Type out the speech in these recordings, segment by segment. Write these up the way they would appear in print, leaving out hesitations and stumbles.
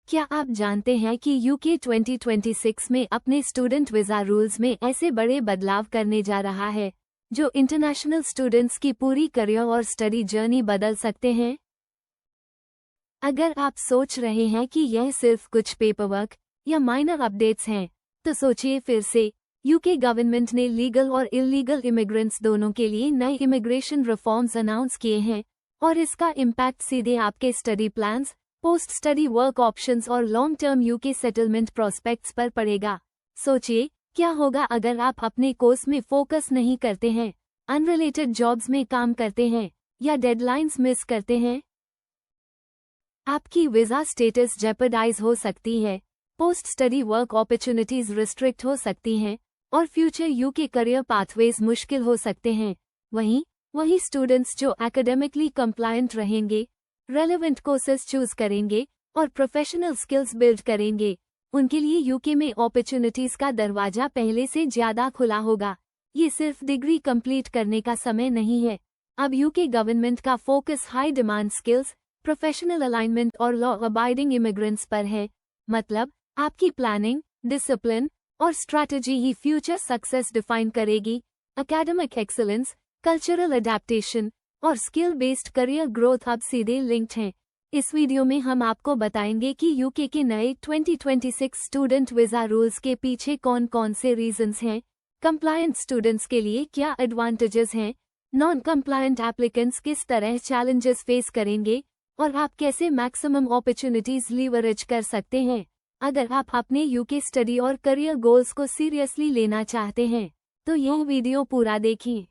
क्या आप जानते हैं कि यूके 2026 में अपने स्टूडेंट वीज़ा रूल्स में ऐसे बड़े बदलाव करने जा रहा है जो इंटरनेशनल स्टूडेंट्स की पूरी करियर और स्टडी जर्नी बदल सकते हैं? अगर आप सोच रहे हैं कि यह सिर्फ कुछ पेपरवर्क या माइनर अपडेट्स हैं, तो सोचिए फिर से। यूके गवर्नमेंट ने लीगल और इल्लीगल इमिग्रेंट्स दोनों के लिए नए इमिग्रेशन रिफॉर्म्स अनाउंस किए हैं और इसका इम्पैक्ट सीधे आपके study plans, post study work options और long term UK settlement prospects पर पड़ेगा। सोचिए, क्या होगा अगर आप अपने कोर्स में फोकस नहीं करते हैं, अनरिलेटेड जॉब्स में काम करते हैं या डेडलाइंस मिस करते हैं? आपकी वीज़ा स्टेटस जेपरडाइज हो सकती है, post study work opportunities restrict हो सकती हैं और फ्यूचर यूके करियर पाथवेज मुश्किल हो सकते हैं। वहीं स्टूडेंट्स जो एकेडमिकली कंप्लायंट रहेंगे, रेलेवेंट कोर्सेज चूज करेंगे और प्रोफेशनल स्किल्स बिल्ड करेंगे, उनके लिए यूके में अपॉर्चुनिटीज का दरवाजा पहले से ज्यादा खुला होगा। ये सिर्फ डिग्री कंप्लीट करने का समय नहीं है। अब यूके गवर्नमेंट का focus high demand skills, professional alignment और लॉ अबाइडिंग इमिग्रेंट्स पर है। मतलब आपकी प्लानिंग, डिसिप्लिन और स्ट्रैटेजी ही फ्यूचर सक्सेस डिफाइन करेगी। एकेडमिक एक्सीलेंस, कल्चरल अडेप्टेशन और स्किल बेस्ड करियर ग्रोथ अब सीधे लिंक्ड हैं। इस वीडियो में हम आपको बताएंगे कि यूके के नए 2026 स्टूडेंट वीज़ा रूल्स के पीछे कौन कौन से रीजंस हैं, कंप्लायंट स्टूडेंट्स के लिए क्या एडवांटेजेस हैं, नॉन कंप्लायंट एप्लीकेंट्स किस तरह चैलेंजेस फेस करेंगे और आप कैसे मैक्सिमम अपॉर्चुनिटीज लीवरेज कर सकते हैं। अगर आप अपने यूके स्टडी और करियर गोल्स को सीरियसली लेना चाहते हैं, तो यह वीडियो पूरा देखिए।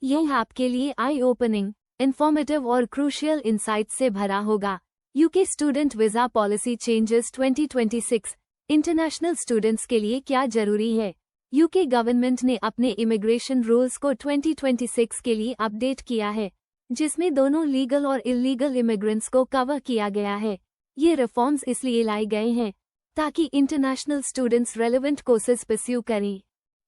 यह आपके लिए आई ओपनिंग, इन्फॉर्मेटिव और क्रूशियल इंसाइट्स से भरा होगा। UK student visa policy changes 2026 international students के लिए क्या जरूरी है? यूके गवर्नमेंट ने अपने इमिग्रेशन रूल्स को 2026 के लिए अपडेट किया है, जिसमें दोनों लीगल और इल्लीगल इमिग्रेंट्स को कवर किया गया है। ये रिफॉर्म्स इसलिए लाई गए हैं ताकि international students relevant courses pursue करें,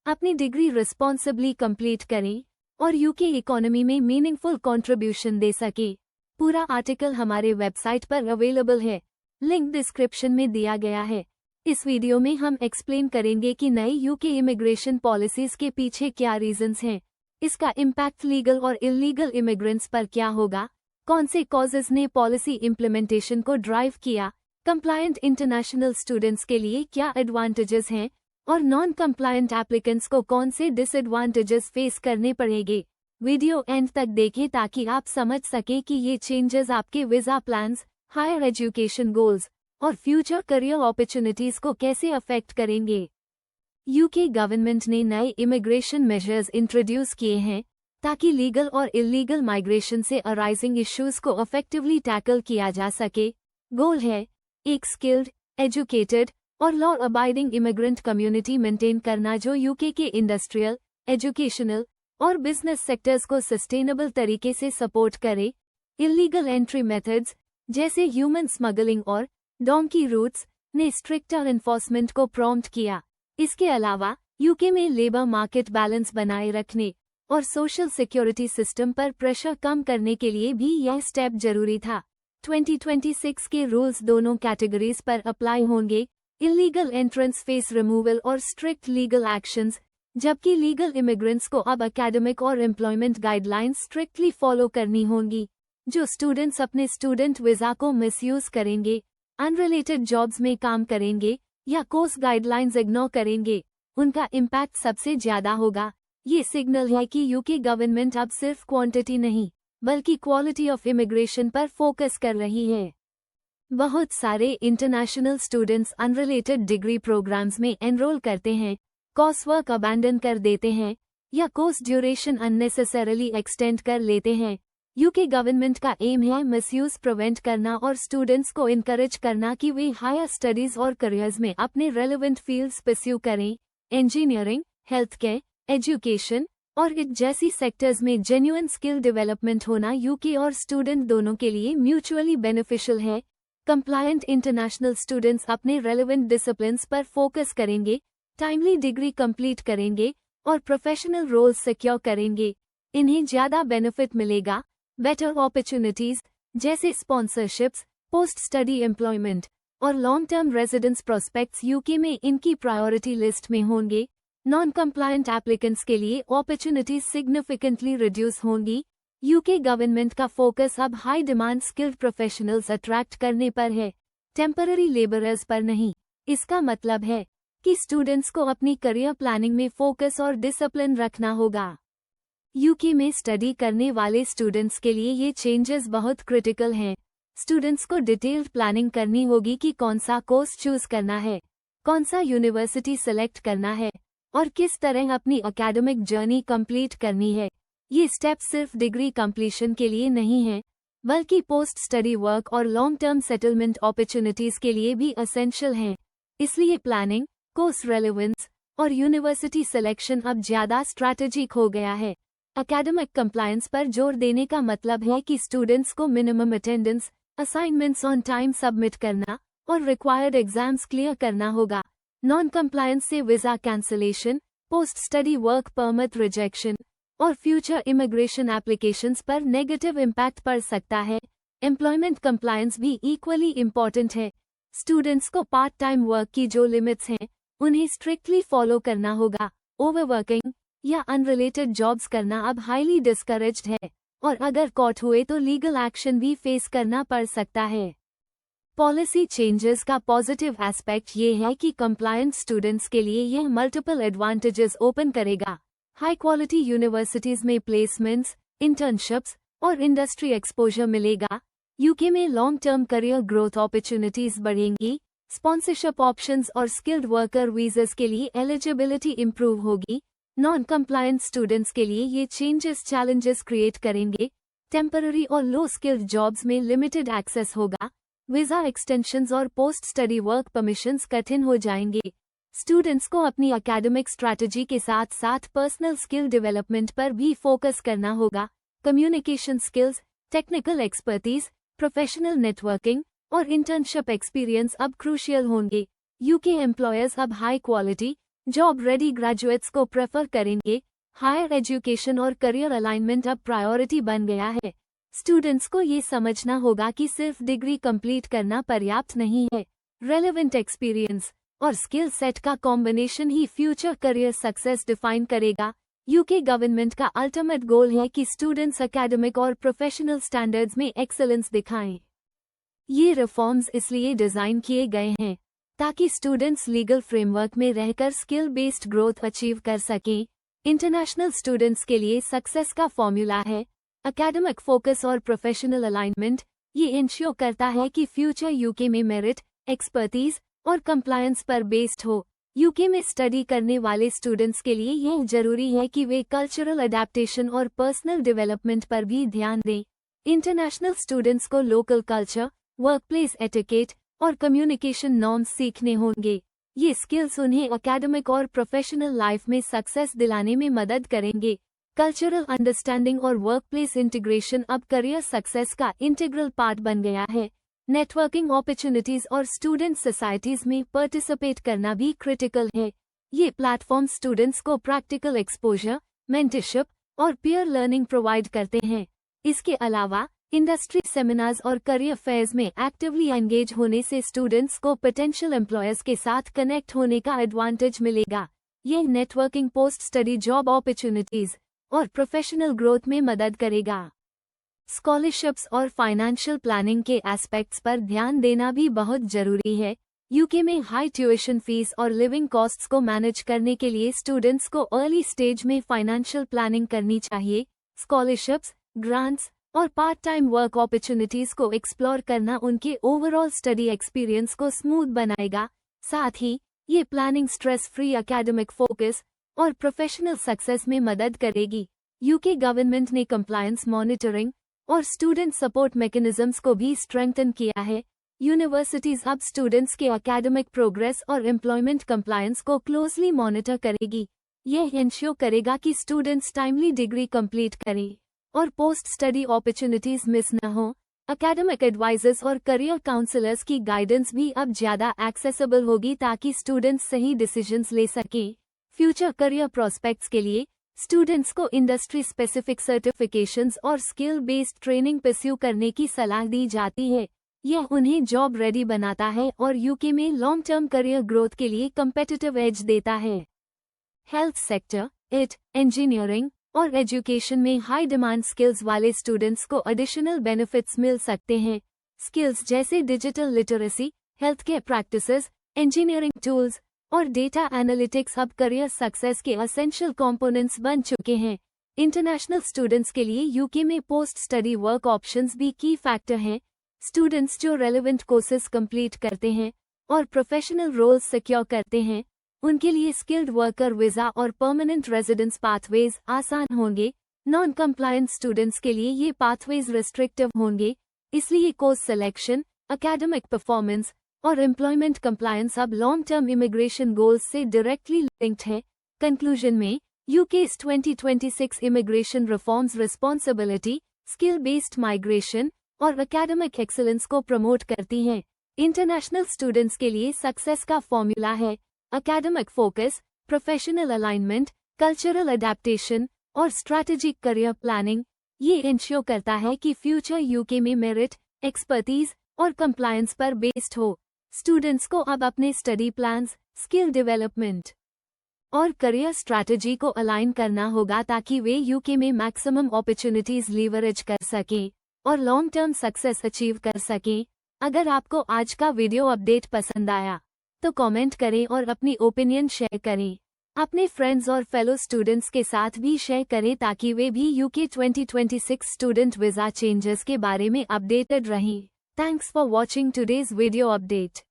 अपनी डिग्री रिस्पॉन्सिबली कंप्लीट करें और यूके इकोनॉमी में मीनिंगफुल कंट्रीब्यूशन दे सके। पूरा आर्टिकल हमारे वेबसाइट पर अवेलेबल है, लिंक डिस्क्रिप्शन में दिया गया है। इस वीडियो में हम एक्सप्लेन करेंगे कि नई यूके इमिग्रेशन पॉलिसीज के पीछे क्या रीजंस हैं, इसका इम्पैक्ट लीगल और इल्लीगल इमिग्रेंट्स पर क्या होगा, कौन से कॉजेज ने पॉलिसी इम्प्लीमेंटेशन को ड्राइव किया, कंप्लायंट इंटरनेशनल स्टूडेंट्स के लिए क्या एडवांटेजेस हैं और नॉन कंप्लायंट एप्लीकेंट्स को कौन से डिसएडवांटेजेस फेस करने पड़ेंगे। वीडियो एंड तक देखें ताकि आप समझ सकें कि ये चेंजेस आपके visa plans, higher education goals और फ्यूचर करियर अपॉर्चुनिटीज को कैसे अफेक्ट करेंगे। यूके गवर्नमेंट ने नए इमिग्रेशन मेजर्स इंट्रोड्यूस किए हैं ताकि लीगल और इल्लीगल माइग्रेशन से अराइजिंग इश्यूज को इफेक्टिवली टैकल किया जा सके। गोल है एक स्किल्ड, एजुकेटेड और law abiding immigrant community maintain करना जो यूके के इंडस्ट्रियल, एजुकेशनल और बिजनेस सेक्टर्स को सस्टेनेबल तरीके से सपोर्ट करे। इल्लीगल एंट्री मेथड्स जैसे ह्यूमन स्मगलिंग और डोंकी रूट्स ने स्ट्रिक्टर एनफोर्समेंट को प्रॉम्प्ट किया। इसके अलावा यूके में लेबर मार्केट बैलेंस बनाए रखने और सोशल सिक्योरिटी सिस्टम पर प्रेशर कम करने के लिए भी यह स्टेप जरूरी था। 2026 के रूल्स दोनों कैटेगरीज पर अप्लाई होंगे, इल्लीगल एंट्रेंस फेस रिमूवल और स्ट्रिक्ट लीगल एक्शंस, जबकि लीगल इमिग्रेंट्स को अब एकेडमिक और एम्प्लॉयमेंट गाइडलाइंस स्ट्रिक्टली फॉलो करनी होंगी। जो स्टूडेंट्स अपने स्टूडेंट वीज़ा को मिसयूज करेंगे, अनरिलेटेड जॉब्स में काम करेंगे या कोर्स गाइडलाइंस इग्नोर करेंगे, उनका इम्पैक्ट सबसे ज्यादा होगा। ये सिग्नल है कि यूके गवर्नमेंट अब सिर्फ क्वांटिटी नहीं बल्कि क्वालिटी ऑफ इमिग्रेशन पर फोकस कर रही है। बहुत सारे international students unrelated degree programmes में एनरोल करते हैं, कोर्स वर्क अबैंडन कर देते हैं या कोर्स ड्यूरेशन अननेसेसरीली एक्सटेंड कर लेते हैं। यूके गवर्नमेंट का एम है मिसयूज प्रिवेंट करना और स्टूडेंट्स को इनकरेज करना कि वे हायर स्टडीज और करियर्स में अपने रेलेवेंट फील्ड्स परस्यू करें। इंजीनियरिंग, हेल्थ केयर, एजुकेशन और इट जैसी सेक्टर्स में जेन्युइन स्किल डेवलपमेंट होना यूके और स्टूडेंट दोनों के लिए म्यूचुअली बेनिफिशियल है। कंप्लायंट इंटरनेशनल स्टूडेंट्स अपने रेलेवेंट डिसिप्लिन्स पर फोकस करेंगे, टाइमली डिग्री कंप्लीट करेंगे और प्रोफेशनल रोल्स सिक्योर करेंगे। इन्हें ज्यादा बेनिफिट मिलेगा, बेटर अपॉर्चुनिटीज जैसे स्पॉन्सरशिप्स, पोस्ट स्टडी एम्प्लॉयमेंट और long term residence prospects UK में इनकी प्रायोरिटी लिस्ट में होंगे। नॉन कंप्लायंट एप्लीकेंट्स के लिए अपॉर्चुनिटीज सिग्निफिकेंटली रिड्यूस होंगी। यूके गवर्नमेंट का फोकस अब high demand skilled professionals attract करने पर है, टेम्पररी लेबरर्स पर नहीं। इसका मतलब है कि स्टूडेंट्स को अपनी करियर प्लानिंग में फोकस और डिसिप्लिन रखना होगा। यूके में स्टडी करने वाले स्टूडेंट्स के लिए ये चेंजेस बहुत क्रिटिकल हैं। स्टूडेंट्स को डिटेल्ड प्लानिंग करनी होगी कि कौन सा कोर्स चूज करना है, कौन सा यूनिवर्सिटी सेलेक्ट करना है और किस तरह अपनी एकेडमिक जर्नी कंप्लीट करनी है। ये स्टेप्स सिर्फ डिग्री कंप्लीशन के लिए नहीं है, बल्कि पोस्ट स्टडी वर्क और लॉन्ग टर्म सेटलमेंट अपॉर्चुनिटीज के लिए भी एसेंशियल हैं। इसलिए प्लानिंग, कोर्स रेलेवेंस और यूनिवर्सिटी सिलेक्शन अब ज्यादा स्ट्रैटेजिक हो गया है। एकेडमिक कंप्लायंस पर जोर देने का मतलब है कि स्टूडेंट्स को minimum attendance, assignments on time submit करना और रिक्वायर्ड एग्जाम्स क्लियर करना होगा। नॉन कंप्लायंस से visa cancellation, post study work permit rejection और फ्यूचर इमिग्रेशन एप्लीकेशंस पर नेगेटिव इम्पैक्ट पड़ सकता है। एम्प्लॉयमेंट कंप्लायंस भी इक्वली इम्पॉर्टेंट है। स्टूडेंट्स को पार्ट टाइम वर्क की जो लिमिट्स हैं, उन्हें स्ट्रिक्टली फॉलो करना होगा। ओवरवर्किंग या अनरिलेटेड जॉब्स करना अब हाईली डिस्करेज्ड है और अगर कॉट हुए तो लीगल एक्शन भी फेस करना पड़ सकता है। पॉलिसी चेंजेस का पॉजिटिव एस्पेक्ट ये है कि कंप्लायंट स्टूडेंट्स के लिए यह मल्टीपल एडवांटेजेस ओपन करेगा। हाई क्वालिटी यूनिवर्सिटीज में प्लेसमेंट्स, इंटर्नशिप्स और इंडस्ट्री एक्सपोजर मिलेगा। यूके में long term career growth opportunities बढ़ेंगी। स्पॉन्सरशिप ऑप्शंस और स्किल्ड वर्कर वीजास के लिए एलिजिबिलिटी इंप्रूव होगी। नॉन कंप्लायंट स्टूडेंट्स के लिए ये चेंजेस चैलेंजेस क्रिएट करेंगे। टेम्पररी और लो स्किल्ड जॉब्स में लिमिटेड एक्सेस होगा। वीजा एक्सटेंशंस और पोस्ट स्टडी वर्क परमिशंस कठिन हो जाएंगे। स्टूडेंट्स को अपनी एकेडमिक स्ट्रैटेजी के साथ साथ पर्सनल स्किल डेवलपमेंट पर भी फोकस करना होगा। Communication skills, technical expertise, professional networking और इंटर्नशिप एक्सपीरियंस अब क्रूशियल होंगे। यूके एम्प्लॉयर्स अब high quality, job ready graduates को प्रेफर करेंगे। हायर एजुकेशन और करियर अलाइनमेंट अब प्रायोरिटी बन गया है। स्टूडेंट्स को ये समझना होगा कि सिर्फ डिग्री कंप्लीट करना पर्याप्त नहीं है। रेलेवेंट एक्सपीरियंस और स्किल सेट का कॉम्बिनेशन ही फ्यूचर करियर सक्सेस डिफाइन करेगा। यूके गवर्नमेंट का अल्टीमेट गोल है कि स्टूडेंट्स एकेडमिक और प्रोफेशनल स्टैंडर्ड्स में एक्सेलेंस दिखाएं। ये रिफॉर्म्स इसलिए डिजाइन किए गए हैं ताकि स्टूडेंट्स लीगल फ्रेमवर्क में रहकर स्किल बेस्ड ग्रोथ अचीव कर सकें। इंटरनेशनल स्टूडेंट्स के लिए सक्सेस का फॉर्मूला है एकेडमिक फोकस और प्रोफेशनल अलाइनमेंट। ये इंश्योर करता है कि फ्यूचर यूके में मेरिट, एक्सपर्टीज और कंप्लायंस पर बेस्ड हो। यूके में स्टडी करने वाले स्टूडेंट्स के लिए यह जरूरी है कि वे कल्चरल अडेप्टेशन और पर्सनल डेवलपमेंट पर भी ध्यान दें। इंटरनेशनल स्टूडेंट्स को लोकल कल्चर, वर्कप्लेस एटिकेट और कम्युनिकेशन नॉर्म्स सीखने होंगे। ये स्किल्स उन्हें एकेडमिक और प्रोफेशनल लाइफ में सक्सेस दिलाने में मदद करेंगे। कल्चरल अंडरस्टैंडिंग और वर्कप्लेस इंटीग्रेशन अब करियर सक्सेस का इंटीग्रल पार्ट बन गया है। नेटवर्किंग अपॉर्चुनिटीज और स्टूडेंट सोसाइटीज में पार्टिसिपेट करना भी क्रिटिकल है। ये प्लेटफॉर्म स्टूडेंट्स को प्रैक्टिकल एक्सपोजर, मेंटरशिप और पीयर लर्निंग प्रोवाइड करते हैं। इसके अलावा इंडस्ट्री सेमिनार्स और करियर फेयर्स में एक्टिवली एंगेज होने से स्टूडेंट्स को पोटेंशियल एम्प्लॉयर्स के साथ कनेक्ट होने का एडवांटेज मिलेगा। यह networking post study job opportunities और प्रोफेशनल ग्रोथ में मदद करेगा। स्कॉलरशिप्स और फाइनेंशियल प्लानिंग के एस्पेक्ट्स पर ध्यान देना भी बहुत जरूरी है। यूके में हाई ट्यूशन फीस और लिविंग कॉस्ट्स को मैनेज करने के लिए स्टूडेंट्स को अर्ली स्टेज में फाइनेंशियल प्लानिंग करनी चाहिए। स्कॉलरशिप्स, ग्रांट्स और पार्ट टाइम वर्क अपॉर्चुनिटीज को एक्सप्लोर करना उनके ओवरऑल स्टडी एक्सपीरियंस को स्मूथ बनाएगा। साथ ही ये planning stress free academic focus और प्रोफेशनल सक्सेस में मदद करेगी। यूके गवर्नमेंट ने कंप्लायंस मॉनिटरिंग और स्टूडेंट सपोर्ट मैकेनिज्म्स को भी स्ट्रेंथन किया है। यूनिवर्सिटीज अब स्टूडेंट्स के एकेडमिक प्रोग्रेस और एम्प्लॉयमेंट कंप्लायंस को क्लोजली मॉनिटर करेगी। यह इंश्योर करेगा कि स्टूडेंट्स टाइमली डिग्री कंप्लीट करें और पोस्ट स्टडी अपॉर्चुनिटीज मिस न हो। एकेडमिक एडवाइजर्स और करियर काउंसलर्स की गाइडेंस भी अब ज्यादा एक्सेसिबल होगी ताकि स्टूडेंट्स सही डिसीजंस ले सकें। फ्यूचर करियर प्रोस्पेक्ट्स के लिए स्टूडेंट्स को इंडस्ट्री स्पेसिफिक सर्टिफिकेशंस और स्किल बेस्ड ट्रेनिंग परस्यू करने की सलाह दी जाती है। यह उन्हें जॉब रेडी बनाता है और यूके में लॉन्ग टर्म करियर ग्रोथ के लिए कम्पिटिटिव एज देता है। हेल्थ सेक्टर, इट, इंजीनियरिंग और एजुकेशन में हाई डिमांड स्किल्स वाले स्टूडेंट्स को एडिशनल बेनिफिट्स मिल सकते हैं। स्किल्स जैसे digital literacy, health care practices, engineering tools और डेटा एनालिटिक्स अब करियर सक्सेस के एसेंशियल कंपोनेंट्स बन चुके हैं। इंटरनेशनल स्टूडेंट्स के लिए यूके में पोस्ट स्टडी वर्क ऑप्शंस भी की फैक्टर हैं। स्टूडेंट्स जो रेलेवेंट कोर्सेज कंप्लीट करते हैं और प्रोफेशनल रोल्स सिक्योर करते हैं, उनके लिए स्किल्ड वर्कर वीजा और परमानेंट रेजिडेंस पाथवेज आसान होंगे। नॉन कंप्लायंट स्टूडेंट्स के लिए ये पाथवेज रिस्ट्रिक्टिव होंगे, इसलिए कोर्स सिलेक्शन, एकेडमिक परफॉर्मेंस और एम्प्लॉयमेंट कंप्लायंस अब लॉन्ग टर्म इमिग्रेशन गोल्स से डायरेक्टली लिंक्ड है। कंक्लूजन में, UK's 2026 immigration reforms responsibility, skill based migration और एकेडमिक एक्सीलेंस को प्रमोट करती हैं। इंटरनेशनल स्टूडेंट्स के लिए सक्सेस का फॉर्मूला है academic focus, professional alignment, cultural adaptation और स्ट्रैटेजिक करियर प्लानिंग। ये इंश्योर करता है कि फ्यूचर यूके में मेरिट, एक्सपर्टीज और कंप्लायंस पर बेस्ड हो। स्टूडेंट्स को अब अपने स्टडी प्लान्स, स्किल डेवलपमेंट और करियर स्ट्रैटेजी को अलाइन करना होगा ताकि वे यूके में मैक्सिमम अपॉर्चुनिटीज लीवरेज कर सकें और लॉन्ग टर्म सक्सेस अचीव कर सकें। अगर आपको आज का वीडियो अपडेट पसंद आया तो कमेंट करें और अपनी ओपिनियन शेयर करें। अपने फ्रेंड्स और फेलो स्टूडेंट्स के साथ भी शेयर करें ताकि वे भी यूके 2026 स्टूडेंट वीजा चेंजेस के बारे में अपडेटेड रहें। Thanks for watching today's video update.